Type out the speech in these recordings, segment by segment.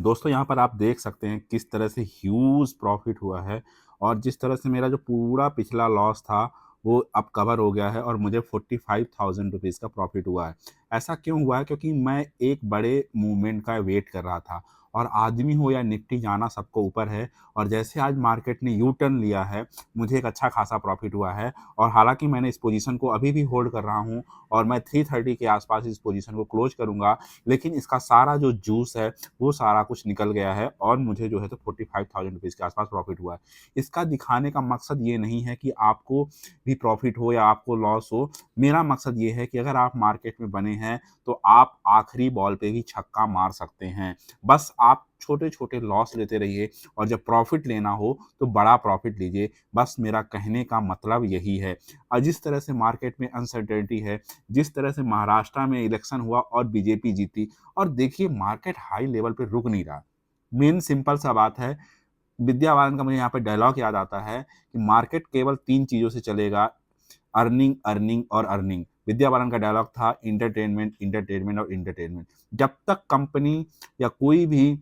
दोस्तों यहाँ पर आप देख सकते हैं किस तरह से ह्यूज प्रॉफिट हुआ है और जिस तरह से मेरा जो पूरा पिछला लॉस था वो अब कवर हो गया है और मुझे 45,000 रुपीज़ का प्रॉफिट हुआ है। ऐसा क्यों हुआ है? क्योंकि मैं एक बड़े मूवमेंट का वेट कर रहा था और आदमी हो या निफ्टी जाना सबको ऊपर है। और जैसे आज मार्केट ने यू टर्न लिया है, मुझे एक अच्छा खासा प्रॉफिट हुआ है। और हालांकि मैंने इस पोजीशन को अभी भी होल्ड कर रहा हूँ और मैं 330 के आसपास इस पोजीशन को क्लोज करूँगा, लेकिन इसका सारा जो जूस है वो सारा कुछ निकल गया है और मुझे जो है तो 45,000 रुपीज़ के आसपास प्रॉफिट हुआ है। इसका दिखाने का मकसद ये नहीं है कि आपको भी प्रॉफिट हो या आपको लॉस हो। मेरा मकसद ये है कि अगर आप मार्केट में बने हैं तो आप आखिरी बॉल पे भी छक्का मार सकते हैं। बस आप छोटे-छोटे लॉस लेते रहिए और जब प्रॉफिट लेना हो तो बड़ा प्रॉफिट लीजिए। बस मेरा कहने का मतलब यही है। और जिस तरह से मार्केट में अनसर्टेनिटी है, जिस तरह से महाराष्ट्र में इलेक्शन हुआ और बीजेपी जीती, और देखिए मार्केट हाई लेवल पे रुक नहीं रहा। मेन सिंपल सा बात है, विद्या बालन का मुझे यहाँ पे डायलॉग याद आता है कि मार्केट केवल 3 चीज़ों से चलेगा, अर्निंग, अर्निंग और अर्निंग। विद्या बालन का डायलॉग था एंटरटेनमेंट, एंटरटेनमेंट और एंटरटेनमेंट। जब तक कंपनी या कोई भी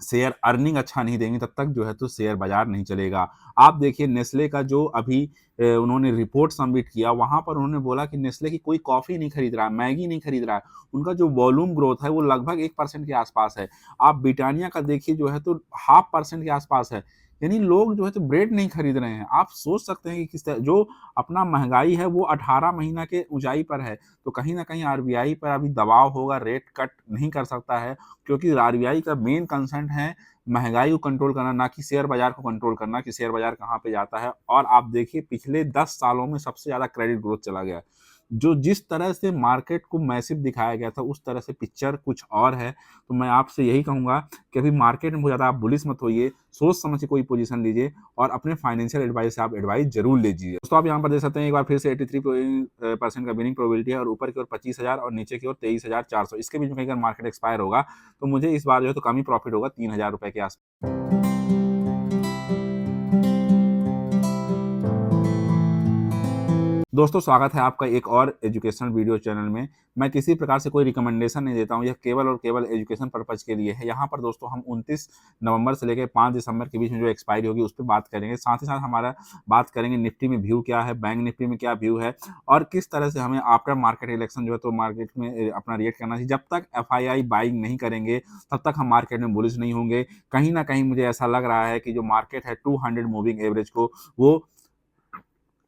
शेयर अर्निंग अच्छा नहीं देंगे तब तक जो है तो शेयर बाजार नहीं चलेगा। आप देखिए नेस्ले का जो अभी उन्होंने रिपोर्ट सबमिट किया, वहाँ पर उन्होंने बोला कि नेस्ले की कोई कॉफ़ी नहीं खरीद रहा है, मैगी नहीं खरीद रहा है। उनका जो वॉल्यूम ग्रोथ है वो लगभग 1% के आसपास है। आप ब्रिटानिया का देखिए जो है तो हाफ परसेंट के आसपास है। यानी लोग जो है तो ब्रेड नहीं खरीद रहे हैं। आप सोच सकते हैं कि किस तरह जो अपना महँगाई है वो 18 महीना के ऊँचाई पर है। तो कहीं न कहीं आरबीआई पर अभी दबाव होगा, रेट कट नहीं कर सकता है, क्योंकि आरबीआई का मेन कंसर्न है महँगाई को कंट्रोल करना, ना कि शेयर बाज़ार को कंट्रोल करना कि शेयर बाज़ार कहाँ पे जाता है। और आप देखिए पिछले 10 सालों में सबसे ज़्यादा क्रेडिट ग्रोथ चला गया है। जो जिस तरह से मार्केट को मैसिव दिखाया गया था, उस तरह से पिक्चर कुछ और है। तो मैं आपसे यही कहूँगा कि अभी मार्केट में बहुत ज़्यादा आप बुलिश मत होइए, सोच समझ के कोई पोज़ीशन लीजिए और अपने फाइनेंशियल एडवाइज़र से आप एडवाइस ज़रूर लीजिए। दोस्तों आप यहाँ पर देख सकते हैं एक बार फिर से 83% का विनिंग प्रोबेबिलिटी है और ऊपर की ओर 25,000 और नीचे की ओर 23,400। इसके बीच में कहीं अगर मार्केट एक्सपायर होगा, तो मुझे इस बार जो है तो कम ही प्रॉफिट होगा, 3,000 रुपए के आस दोस्तों स्वागत है आपका एक और एजुकेशनल वीडियो चैनल में। मैं किसी प्रकार से कोई रिकमेंडेशन नहीं देता हूँ, यह केवल और केवल एजुकेशन पर्पज़ के लिए है। यहाँ पर दोस्तों हम 29 नवंबर से लेकर 5 दिसंबर के बीच में जो एक्सपायरी होगी उस पे बात करेंगे। साथ ही साथ हमारा बात करेंगे निफ्टी में व्यू क्या है, बैंक निफ्टी में क्या व्यू है और किस तरह से हमें आफ्टर मार्केट इलेक्शन जो है तो मार्केट में अपना रिएक्ट करना चाहिए। जब तक एफआईआई बाइंग नहीं करेंगे, तब तक हम मार्केट में बुलिश नहीं होंगे। कहीं न कहीं मुझे ऐसा लग रहा है कि जो मार्केट है 200 मूविंग एवरेज को वो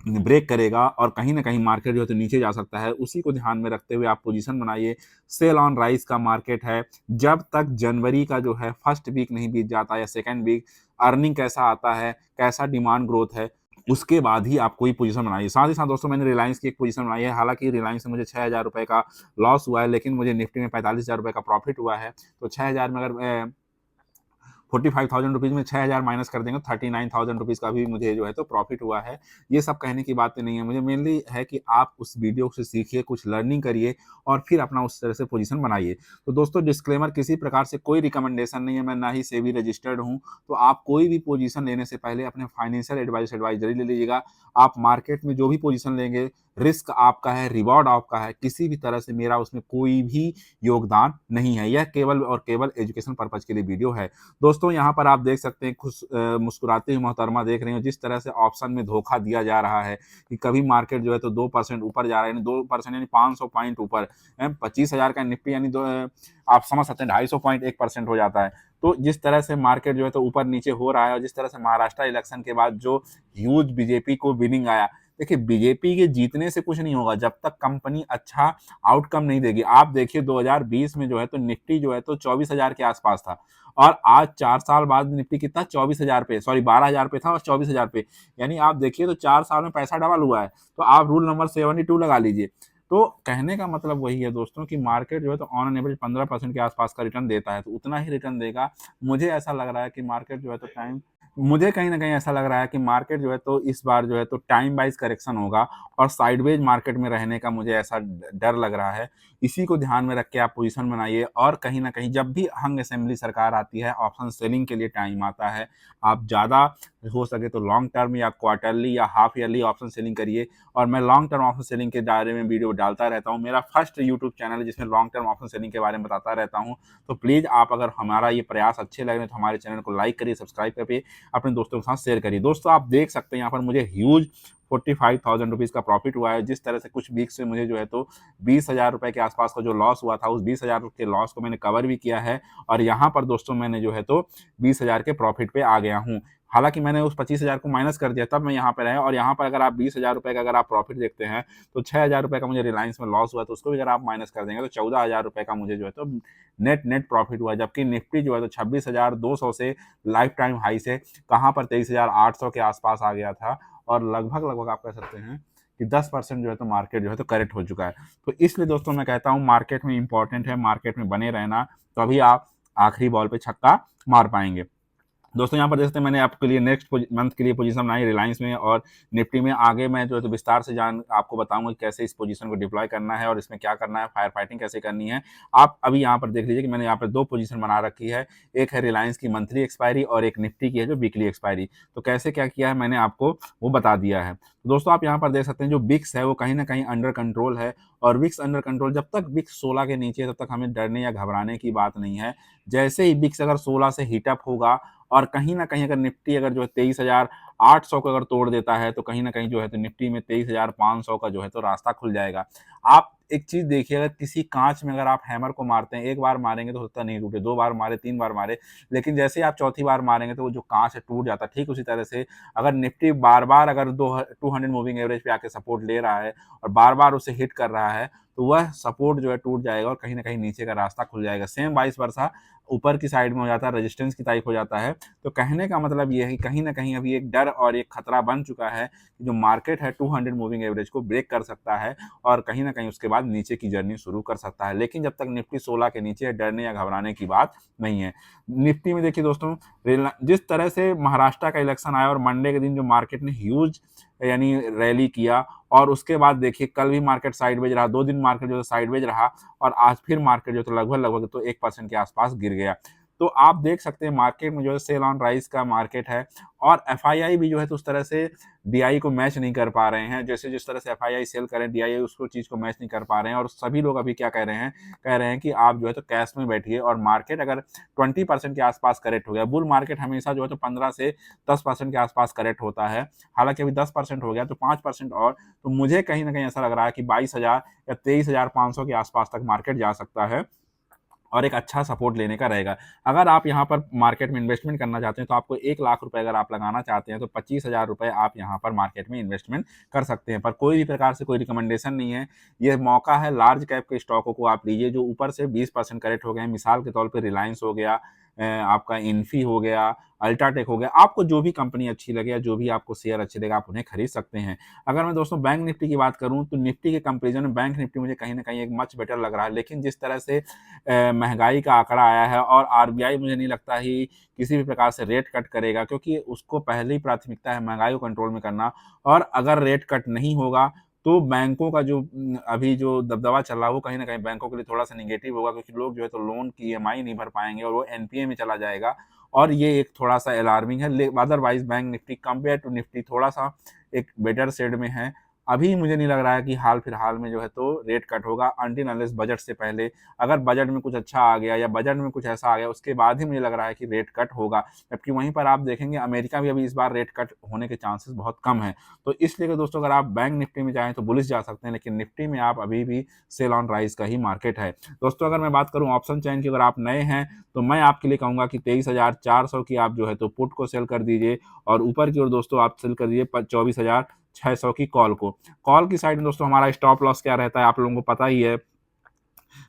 ब्रेक करेगा और कहीं न कहीं मार्केट जो है तो नीचे जा सकता है। उसी को ध्यान में रखते हुए आप पोज़ीशन बनाइए। सेल ऑन राइज़ का मार्केट है। जब तक जनवरी का जो है फर्स्ट वीक नहीं बीत जाता या सेकंड वीक, अर्निंग कैसा आता है, कैसा डिमांड ग्रोथ है, उसके बाद ही आप कोई पोज़ीशन बनाइए। साथ ही साथ दोस्तों मैंने रिलायंस की एक पोज़ीशन बनाई है। हालाँकि रिलायंस से मुझे ₹6,000 का लॉस हुआ है, लेकिन मुझे निफ्टी में ₹45,000 का प्रॉफ़िट हुआ है। तो 6,000 में अगर 45,000 रुपीज़ में 6,000 माइनस कर देंगे, 39,000 रुपीज़ का भी मुझे जो है तो प्रॉफ़िट हुआ है। ये सब कहने की बातें नहीं है। मुझे मेनली है कि आप उस वीडियो से सीखिए, कुछ लर्निंग करिए और फिर अपना उस तरह से पोज़ीशन बनाइए। तो दोस्तों डिस्क्लेमर, किसी प्रकार से कोई रिकमेंडेशन नहीं है, मैं ना ही सेबी रजिस्टर्ड हूँ। तो आप कोई भी पोज़ीशन लेने से पहले अपने फाइनेंशियल एडवाइज़र ले लीजिएगा। आप मार्केट में जो भी पोज़ीशन लेंगे, रिस्क आपका है, रिवॉर्ड आपका है। किसी भी तरह से मेरा उसमें कोई भी योगदान नहीं है। यह केवल और केवल एजुकेशन पर्पज़ के लिए वीडियो है। दोस्तों यहाँ पर आप देख सकते हैं मुस्कुराती हुई मोहतरमा देख रही हो, जिस तरह से ऑप्शन में धोखा दिया जा रहा है कि कभी मार्केट जो है तो 2% ऊपर जा रहा है, यानी 2% यानी 500 पॉइंट ऊपर, 25,000 का निफ्टी यानी आप समझ सकते हैं 250 पॉइंट 1% हो जाता है। तो जिस तरह से मार्केट जो है तो ऊपर नीचे हो रहा है और जिस तरह से महाराष्ट्र इलेक्शन के बाद जो ह्यूज बीजेपी को विनिंग आया, देखिए बीजेपी के जीतने से कुछ नहीं होगा जब तक कंपनी अच्छा आउटकम नहीं देगी। आप देखिए 2020 में जो है तो निफ्टी जो है तो 24,000 के आसपास था और आज 4 साल बाद निफ्टी कितना 24,000 पे, सॉरी 12,000 पे था और 24,000 पे। यानी आप देखिए तो 4 साल में पैसा डबल हुआ है। तो आप रूल नंबर 72 लगा लीजिए। तो कहने का मतलब वही है दोस्तों कि मार्केट जो है तो ऑन एन एवरेज 15% के आसपास का रिटर्न देता है, तो उतना ही रिटर्न देगा। मुझे ऐसा लग रहा है कि मार्केट जो है तो टाइम मुझे कहीं न कहीं ऐसा लग रहा है कि मार्केट जो है तो इस बार जो है तो टाइम वाइज़ करेक्शन होगा और साइडवेज मार्केट में रहने का मुझे ऐसा डर लग रहा है। इसी को ध्यान में रख के आप पोज़ीशन बनाइए और कहीं न कहीं जब भी हंग असेंबली सरकार आती है, ऑप्शन सेलिंग के लिए टाइम आता है, आप ज़्यादा हो सके तो लॉन्ग टर्म या क्वार्टरली या हाफ ईयरली ऑप्शन सेलिंग करिए और मैं लॉन्ग टर्म ऑप्शन सेलिंग के बारे में वीडियो डालता रहता हूँ। मेरा फर्स्ट यूट्यूब चैनल है जिसमें लॉन्ग टर्म ऑप्शन सेलिंग के बारे में बताता रहता हूँ। तो प्लीज़ आप अगर हमारा ये प्रयास अच्छे लग रहे हैं तो हमारे चैनल को लाइक करिए, सब्सक्राइब करिए, अपने दोस्तों के साथ शेयर करिए। दोस्तों आप देख सकते हैं यहाँ पर मुझे ह्यूज 45,000 रुपीज़ का प्रॉफिट हुआ है। जिस तरह से कुछ वीक से मुझे जो है तो 20,000 रुपए के आसपास का जो लॉस हुआ था, उस 20,000 के लॉस को मैंने कवर भी किया है और यहाँ पर दोस्तों मैंने जो है तो 20,000 के प्रॉफिट पे आ गया हूँ। हालाँकि मैंने उस 25,000 को माइनस कर दिया तब मैं यहाँ पे रहा और यहाँ पर अगर आप 20,000 रुपए का अगर आप प्रॉफिट देखते हैं, तो 6,000 रुपए का मुझे रिलायंस में लॉस हुआ, तो उसको भी अगर आप माइनस कर देंगे तो 14,000 रुपए का मुझे जो है तो नेट प्रॉफिट हुआ। जबकि निफ्टी जो है तो 26,200 से लाइफ टाइम हाई से कहाँ पर 23,800 के आसपास आ गया था और लगभग आप कह सकते हैं कि 10% जो है तो मार्केट जो है तो करेक्ट हो चुका है। तो इसलिए दोस्तों मैं कहता हूँ मार्केट में इम्पोर्टेंट है, मार्केट में बने रहना, तभी आप आखिरी बॉल पे छक्का मार पाएँगे। दोस्तों यहाँ पर देख सकते हैं मैंने आपके लिए नेक्स्ट मंथ के लिए पोजीशन बनाई रिलायंस में और निफ्टी में। आगे मैं जो है तो विस्तार से आपको बताऊंगा कि कैसे इस पोजीशन को डिप्लॉय करना है और इसमें क्या करना है, फायर फाइटिंग कैसे करनी है। आप अभी यहाँ पर देख लीजिए कि मैंने यहाँ पर 2 पोजीशन बना रखी है। एक है रिलायंस की मंथली एक्सपायरी और एक निफ्टी की है जो वीकली एक्सपायरी। तो कैसे क्या किया है मैंने आपको वो बता दिया है। तो दोस्तों आप यहाँ पर देख सकते हैं जो विक्स है वो कहीं न कहीं अंडर कंट्रोल है और विक्स अंडर कंट्रोल, जब तक विक्स 16 के नीचे है तब तक हमें डरने या घबराने की बात नहीं है। जैसे ही विक्स अगर 16 से हीट अप होगा और कहीं न कहीं अगर निफ्टी अगर जो है 23,800 को अगर तोड़ देता है, तो कहीं न कहीं जो है तो निफ्टी में 23,500 का जो है तो रास्ता खुल जाएगा। आप एक चीज़ देखिए, अगर किसी काँच में अगर आप हैमर को मारते हैं, 1 बार मारेंगे तो हो सकता है नहीं टूटे, 2 बार मारे, 3 बार मारे, लेकिन जैसे ही आप चौथी बार मारेंगे तो वो जो काँच है टूट जाता है। ठीक उसी तरह से अगर निफ्टी बार-बार अगर 200 मूविंग एवरेज पे आके सपोर्ट ले रहा है और बार-बार उसे हिट कर रहा है, तो वह सपोर्ट जो है टूट जाएगा और कहीं न कहीं नीचे का रास्ता खुल जाएगा। सेम वाइस वर्सा ऊपर की साइड में हो जाता है, रेजिस्टेंस की टाइप हो जाता है। तो कहने का मतलब ये है कि कहीं न कहीं अभी एक डर और एक खतरा बन चुका है कि जो मार्केट है 200 मूविंग एवरेज को ब्रेक कर सकता है और कहीं न कहीं उसके बाद नीचे की जर्नी शुरू कर सकता है। लेकिन जब तक निफ्टी 16 के नीचे है, डरने या घबराने की बात नहीं है। निफ्टी में देखिए दोस्तों, जिस तरह से महाराष्ट्र का इलेक्शन आया और मंडे के दिन जो मार्केट ने ह्यूज यानी रैली किया और उसके बाद देखिए कल भी मार्केट साइडवेज रहा, 2 दिन मार्केट जो है साइडवेज रहा और आज फिर मार्केट जो है तो लगभग तो 1% के आसपास गिर गया। तो आप देख सकते हैं मार्केट में जो है सेल ऑन राइज का मार्केट है और एफआईआई भी जो है तो उस तरह से डीआई को मैच नहीं कर पा रहे हैं। जैसे जिस तरह से एफआईआई सेल करें, डीआई उसको चीज़ को मैच नहीं कर पा रहे हैं और सभी लोग अभी क्या कह रहे हैं कि आप जो है तो कैश में बैठिए और मार्केट अगर 20% के आसपास करेक्ट हो गया, बुल मार्केट हमेशा जो है तो 15 से 10% के आसपास करेक्ट होता है। हालाँकि अभी 10% हो गया तो 5% और, तो मुझे कहीं न कहीं ऐसा लग रहा है कि 22,000 या 23,500 के आसपास तक मार्केट जा सकता है और एक अच्छा सपोर्ट लेने का रहेगा। अगर आप यहाँ पर मार्केट में इन्वेस्टमेंट करना चाहते हैं तो आपको 1 लाख रुपए अगर आप लगाना चाहते हैं तो 25,000 रुपए आप यहाँ पर मार्केट में इन्वेस्टमेंट कर सकते हैं। पर कोई भी प्रकार से कोई रिकमेंडेशन नहीं है। ये मौका है, लार्ज कैप के स्टॉकों को आप लीजिए जो ऊपर से 20% करेक्ट हो गए हैं। मिसाल के तौर पे रिलायंस हो गया, आपका इन्फी हो गया, अल्ट्राटेक हो गया। आपको जो भी कंपनी अच्छी लगे या जो भी आपको शेयर अच्छे लगे आप उन्हें खरीद सकते हैं। अगर मैं दोस्तों बैंक निफ्टी की बात करूँ तो निफ्टी के कंपैरिज़न में बैंक निफ्टी मुझे कहीं न कहीं एक मच बेटर लग रहा है। लेकिन जिस तरह से महँगाई का आंकड़ा आया है और आरबीआई मुझे नहीं लगता ही किसी भी प्रकार से रेट कट करेगा, क्योंकि उसको पहली प्राथमिकता है महँगाई को कंट्रोल में करना और अगर रेट कट नहीं होगा तो बैंकों का जो अभी जो दबदबा चल रहा है वो कहीं न कहीं बैंकों के लिए थोड़ा-सा नेगेटिव होगा, क्योंकि लोग जो है तो लोन की ईएमआई नहीं भर पाएँगे और वो एनपीए में चला जाएगा और ये एक थोड़ा-सा अलार्मिंग है। Otherwise bank Nifty compare to Nifty थोड़ा-सा एक बेटर शेड में है। अभी मुझे नहीं लग रहा है कि हाल-फिलहाल में जो है तो रेट कट होगा अनटिल अनलेस बजट से पहले। अगर बजट में कुछ अच्छा आ गया या बजट में कुछ ऐसा आ गया उसके बाद ही मुझे लग रहा है कि रेट कट होगा। जबकि वहीं पर आप देखेंगे अमेरिका भी अभी इस बार रेट कट होने के चांसेस बहुत कम हैं। तो इसलिए कि दोस्तों अगर आप बैंक निफ्टी में जाएँ तो बुलिश जा सकते हैं, लेकिन निफ्टी में आप अभी भी सेल ऑन राइज़ का ही मार्केट है। दोस्तों अगर मैं बात करूँ ऑप्शन चेन की, अगर आप नए हैं तो मैं आपके लिए कहूँगा कि 23,400 की आप जो है तो पुट को सेल कर दीजिए और ऊपर की ओर दोस्तों आप सेल कर दीजिए 24,600 की कॉल को। कॉल की साइड में दोस्तों हमारा स्टॉप लॉस क्या रहता है आप लोगों को पता ही है।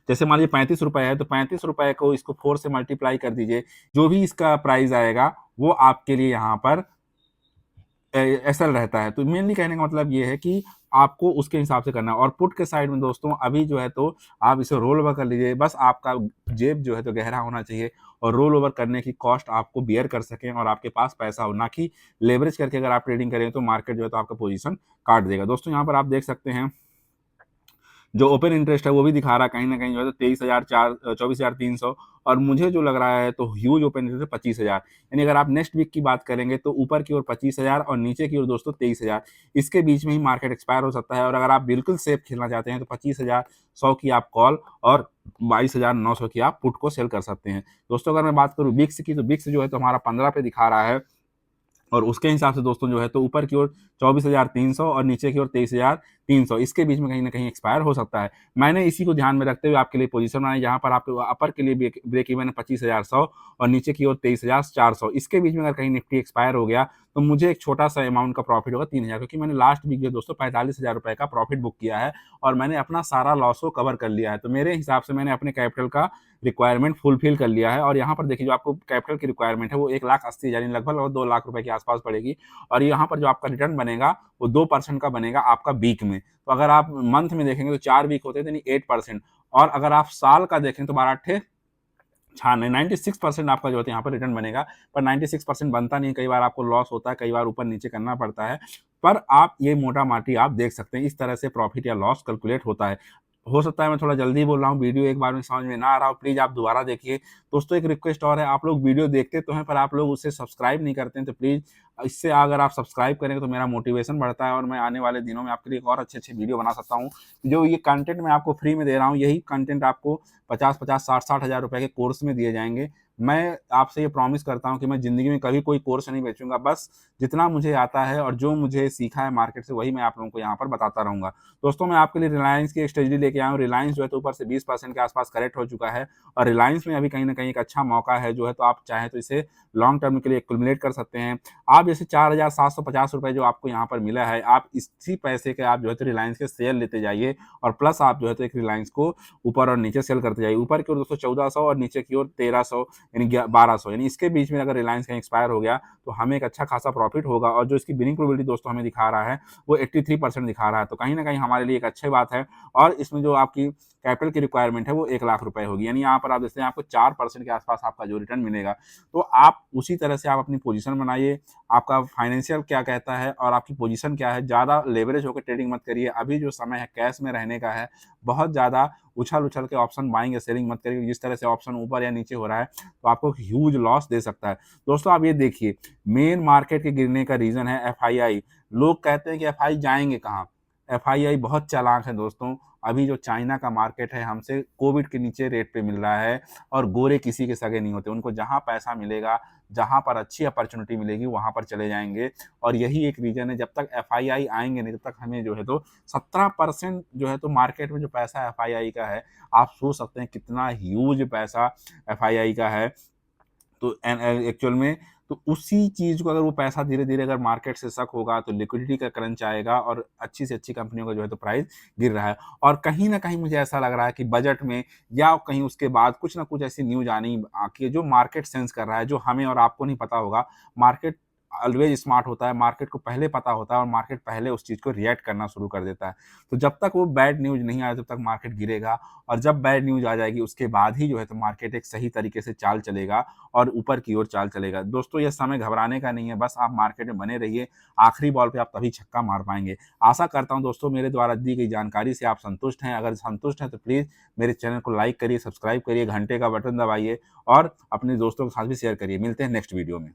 जैसे मान लीजिए ₹35 है तो ₹35 को इसको 4 से मल्टीप्लाई कर दीजिए। जो भी इसका प्राइस आएगा वो आपके लिए यहाँ पर एसएल रहता है। तो मेनली कहने का मतलब ये है कि आपको उसके हिसाब से करना है। और पुट के साइड में दोस्तों अभी जो है तो आप इसे रोल ओवर कर लीजिए। बस आपका जेब जो है तो गहरा होना चाहिए और रोल ओवर करने की कॉस्ट आपको बियर कर सकें और आपके पास पैसा हो, ना कि लेवरेज करके अगर आप ट्रेडिंग करें तो मार्केट जो है तो आपका पोजीशन काट देगा। दोस्तों यहाँ पर आप देख सकते हैं जो ओपन इंटरेस्ट है वो भी दिखा रहा है कहीं न कहीं जो है तो 24,300 और मुझे जो लग रहा है तो ह्यूज ओपन इंटरेस्ट 25,000। यानी अगर आप नेक्स्ट वीक की बात करेंगे तो ऊपर की ओर 25,000 और नीचे की ओर दोस्तों 23,000। इसके बीच में ही मार्केट एक्सपायर हो सकता है और अगर आप बिल्कुल सेफ खेलना चाहते हैं तो 25,100 की आप कॉल और 22,900 की आप पुट को सेल कर सकते हैं। दोस्तों अगर मैं बात करूँ बिक्स की, तो बिक्स जो है तो हमारा 15 पे दिखा रहा है और उसके हिसाब से दोस्तों जो है तो ऊपर की ओर 24,300 और नीचे की ओर 23,300, इसके बीच में कहीं न कहीं एक्सपायर हो सकता है। मैंने इसी को ध्यान में रखते हुए आपके लिए पोज़ीशन बनाई, जहाँ पर आपके अपर के लिए ब्रेक इवन है 25,100 और नीचे की ओर 23,400। इसके बीच में अगर कहीं निफ्टी एक्सपायर हो गया तो मुझे एक छोटा-सा अमाउंट का प्रॉफ़िट होगा 3,000, क्योंकि मैंने लास्ट वीक जो दोस्तों ₹45,000 का प्रॉफ़िट बुक किया है और मैंने अपना सारा लॉस को कवर कर लिया है। तो मेरे हिसाब से मैंने अपने कैपिटल का रिक्वायरमेंट फुलफिल कर लिया है और यहाँ पर देखिए जो आपको कैपिटल की रिक्वायरमेंट है वो 1,80,000 यानी लगभग 2 लाख रुपए के आस-पास पड़ेगी और यहाँ पर जो आपका रिटर्न बनेगा वो 2% का बनेगा आपका वीक में। तो अगर आप मंथ में देखेंगे तो 4 वीक होते हैं यानी 8%। और अगर आप साल का देखें तो 12 अट्ठे छाने 96% आपका जो है यहाँ पर रिटर्न बनेगा, पर 96% बनता नहीं है, कई बार आपको लॉस होता है, कई बार ऊपर-नीचे करना पड़ता है। पर आप ये मोटा-माटी आप देख सकते हैं, इस तरह से प्रॉफ़िट या लॉस कैलकुलेट होता है। हो सकता है मैं थोड़ा जल्दी बोल रहा हूँ, वीडियो एक बार में समझ में ना आ रहा हो, प्लीज़ आप दोबारा देखिए। दोस्तों एक रिक्वेस्ट और है, आप लोग वीडियो देखते तो हैं पर आप लोग उसे सब्सक्राइब नहीं करते हैं, तो प्लीज़ इससे अगर आप सब्सक्राइब करेंगे तो मेरा मोटिवेशन बढ़ता है और मैं आने वाले दिनों में आपके लिए और अच्छे-अच्छे वीडियो बना सकता हूँ। जो ये कंटेंट मैं आपको फ्री में दे रहा हूँ, यही कंटेंट आपको 50-50, 60-60 हज़ार रुपए के कोर्स में दिए जाएँगे। मैं आपसे ये प्रॉमिस करता हूँ कि मैं ज़िंदगी में कभी कोई कोर्स नहीं बेचूँगा, बस जितना मुझे आता है और जो मुझे सीखा है मार्केट से वही मैं आप लोगों को यहाँ पर बताता रहूँगा। दोस्तों मैं आपके लिए रिलायंस की एक स्ट्रेटजी लेके आया हूँ। रिलायंस जो है तो ऊपर से 20% के आस-पास करेक्ट हो चुका है और रिलायंस में अभी कहीं न कहीं एक अच्छा मौका है जो है, तो आप चाहें तो इसे लॉन्ग टर्म के लिए एक्युमुलेट कर सकते हैं। आप जैसे ₹4,750 जो आपको यहाँ पर मिला है, आप इसी पैसे के आप जो है तो रिलायंस के शेयर लेते जाइए और प्लस आप जो है तो एक रिलायंस को ऊपर और नीचे सेल करते जाइए। ऊपर की ओर दोस्तों 1400 और नीचे की ओर 1300 यानी 1200, यानी इसके बीच में अगर रिलायंस कहीं एक्सपायर हो गया तो हमें एक अच्छा खासा प्रॉफिट होगा और जो इसकी विनिंग प्रोबेबिलिटी दोस्तों हमें दिखा रहा है वो 83% दिखा रहा है। तो कहीं न कहीं हमारे लिए एक अच्छी बात है और इसमें जो आपकी कैपिटल की रिक्वायरमेंट है वो 1 लाख रुपए होगी। यानी यहाँ पर आप देखते हैं आपको 4% के आस-पास आपका जो रिटर्न मिलेगा। तो आप उसी तरह से आप अपनी पोज़ीशन बनाइए, आपका फाइनेंशियल क्या कहता है और आपकी पोज़ीशन क्या है, ज़्यादा लेवरेज होकर ट्रेडिंग मत करिए। अभी जो समय है कैश में रहने का है, बहुत ज़्यादा उछल-उछल के ऑप्शन बाइंग या सेलिंग मत करिए। जिस तरह से ऑप्शन ऊपर या नीचे हो रहा है तो आपको ह्यूज लॉस दे सकता है। दोस्तों आप ये देखिए, मेन मार्केट के गिरने का रीज़न है एफआईआई। लोग कहते हैं कि एफआई जाएँगे कहाँ? एफआईआई बहुत चालाक है दोस्तों। अभी जो चाइना का मार्केट है हमसे कोविड के नीचे रेट पे मिल रहा है और गोरे किसी के सगे नहीं होते। उनको जहाँ पैसा मिलेगा, जहाँ पर अच्छी अपॉर्च्युनिटी मिलेगी वहाँ पर चले जाएँगे और यही एक रीज़न है। जब तक एफआईआई आएँगे नहीं तब तक हमें जो है तो 17% जो है तो मार्केट में जो पैसा एफआईआई का है, आप सोच सकते हैं कितना ह्यूज पैसा एफआईआई का है। तो एक्चुअल में तो उसी चीज़ को अगर वो पैसा धीरे-धीरे अगर मार्केट से सक होगा तो लिक्विडिटी का क्रंच आएगा और अच्छी से अच्छी कंपनियों का जो है तो प्राइस गिर रहा है। और कहीं न कहीं मुझे ऐसा लग रहा है कि बजट में या कहीं उसके बाद कुछ न कुछ ऐसी न्यूज़ आनी कि जो मार्केट सेंस कर रहा है, जो हमें और आपको नहीं पता होगा। मार्केट ऑलवेज़ स्मार्ट होता है, मार्केट को पहले पता होता है और मार्केट पहले उस चीज़ को रिएक्ट करना शुरू कर देता है। तो जब तक वो बैड न्यूज़ नहीं आए तब तक मार्केट गिरेगा और जब बैड न्यूज़ आ जाएगी उसके बाद ही जो है तो मार्केट एक सही तरीके से चाल चलेगा और ऊपर की ओर चाल चलेगा। दोस्तों ये समय घबराने का नहीं है, बस आप मार्केट में बने रहिए, आखिरी बॉल पे आप तभी छक्का मार पाएँगे। आशा करता हूँ दोस्तों मेरे द्वारा दी गई जानकारी से आप संतुष्ट हैं, अगर संतुष्ट हैं तो प्लीज़ मेरे चैनल को लाइक करिए, सब्सक्राइब करिए, घंटे का बटन दबाइए और अपने दोस्तों के साथ भी शेयर करिए। मिलते हैं नेक्स्ट वीडियो में।